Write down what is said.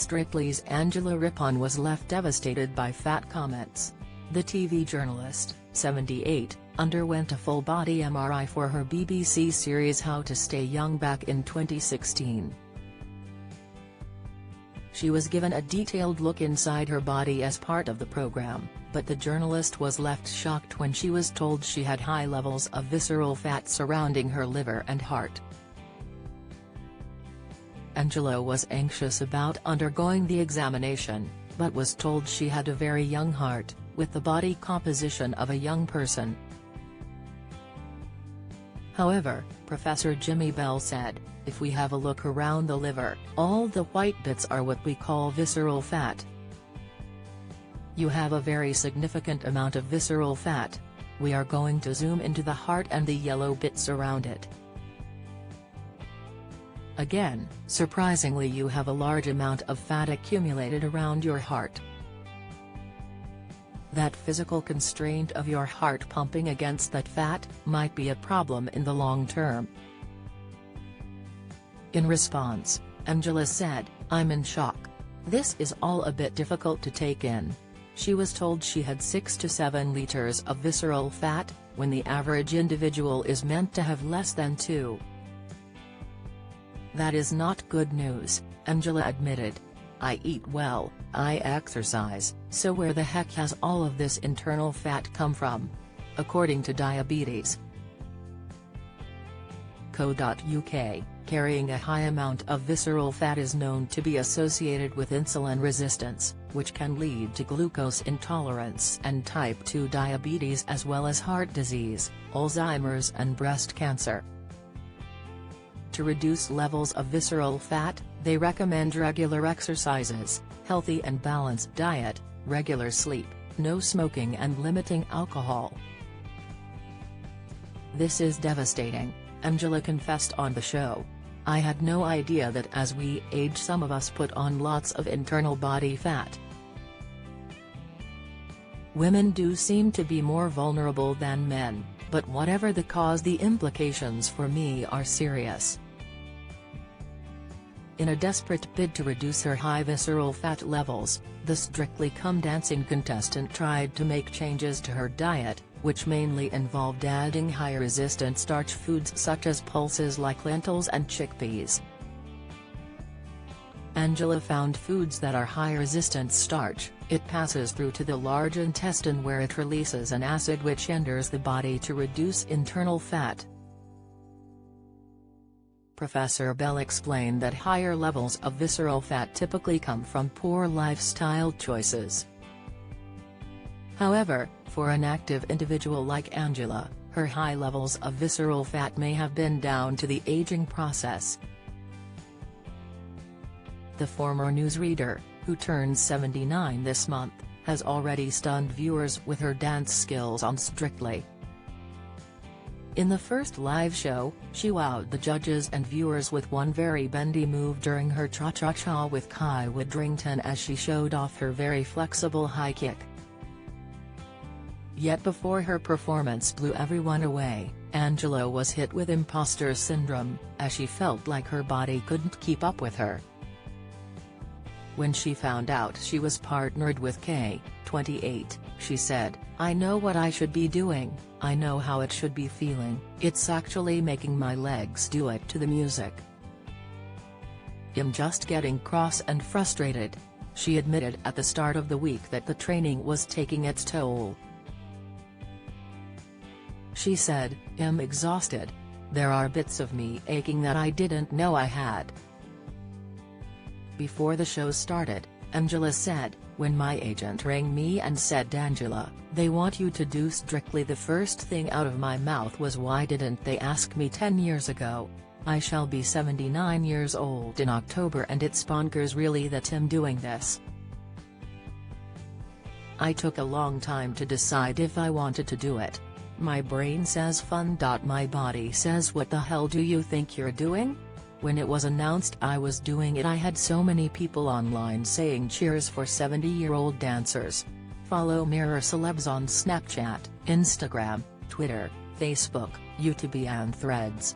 Strictly's Angela Rippon was left devastated by fat comments. The TV journalist, 78, underwent a full-body MRI for her BBC series How to Stay Young back in 2016. She was given a detailed look inside her body as part of the program, but the journalist was left shocked when she was told she had high levels of visceral fat surrounding her liver and heart. Angela was anxious about undergoing the examination, but was told she had a very young heart, with the body composition of a young person. However, Professor Jimmy Bell said, "If we have a look around the liver, all the white bits are what we call visceral fat. You have a very significant amount of visceral fat. We are going to zoom into the heart and the yellow bits around it. Again, surprisingly, you have a large amount of fat accumulated around your heart. That physical constraint of your heart pumping against that fat might be a problem in the long term." In response, Angela said, "I'm in shock. This is all a bit difficult to take in." She was told she had 6 to 7 liters of visceral fat, when the average individual is meant to have less than 2. "That is not good news," Angela admitted. "I eat well, I exercise, so where the heck has all of this internal fat come from?" According to Diabetes. Co.uk, carrying a high amount of visceral fat is known to be associated with insulin resistance, which can lead to glucose intolerance and type 2 diabetes as well as heart disease, Alzheimer's and breast cancer. To reduce levels of visceral fat, they recommend regular exercises, healthy and balanced diet, regular sleep, no smoking and limiting alcohol. "This is devastating," Angela confessed on the show. "I had no idea that as we age some of us put on lots of internal body fat. Women do seem to be more vulnerable than men, but whatever the cause, the implications for me are serious." In a desperate bid to reduce her high visceral fat levels, the Strictly Come Dancing contestant tried to make changes to her diet, which mainly involved adding high-resistant starch foods such as pulses like lentils and chickpeas. Angela found foods that are high-resistant starch. It passes through to the large intestine where it releases an acid which enters the body to reduce internal fat. Professor Bell explained that higher levels of visceral fat typically come from poor lifestyle choices. However, for an active individual like Angela, her high levels of visceral fat may have been down to the aging process. The former newsreader, who turns 79 this month, has already stunned viewers with her dance skills on Strictly. In the first live show, she wowed the judges and viewers with one very bendy move during her cha-cha-cha with Kai Widdrington as she showed off her very flexible high kick. Yet before her performance blew everyone away, Angela was hit with imposter syndrome, as she felt like her body couldn't keep up with her. When she found out she was partnered with K, 28, she said, "I know what I should be doing, I know how it should be feeling, it's actually making my legs do it to the music. I'm just getting cross and frustrated." She admitted at the start of the week that the training was taking its toll. She said, "I'm exhausted. There are bits of me aching that I didn't know I had." Before the show started, Angela said, "When my agent rang me and said, 'Angela, they want you to do Strictly,' the first thing out of my mouth was, why didn't they ask me 10 years ago? I shall be 79 years old in October and it's bonkers really that I'm doing this. I took a long time to decide if I wanted to do it. My brain says fun. My body says, what the hell do you think you're doing?' When it was announced I was doing it, I had so many people online saying cheers for 70-year-old dancers. Follow Mirror Celebs on Snapchat, Instagram, Twitter, Facebook, YouTube and Threads."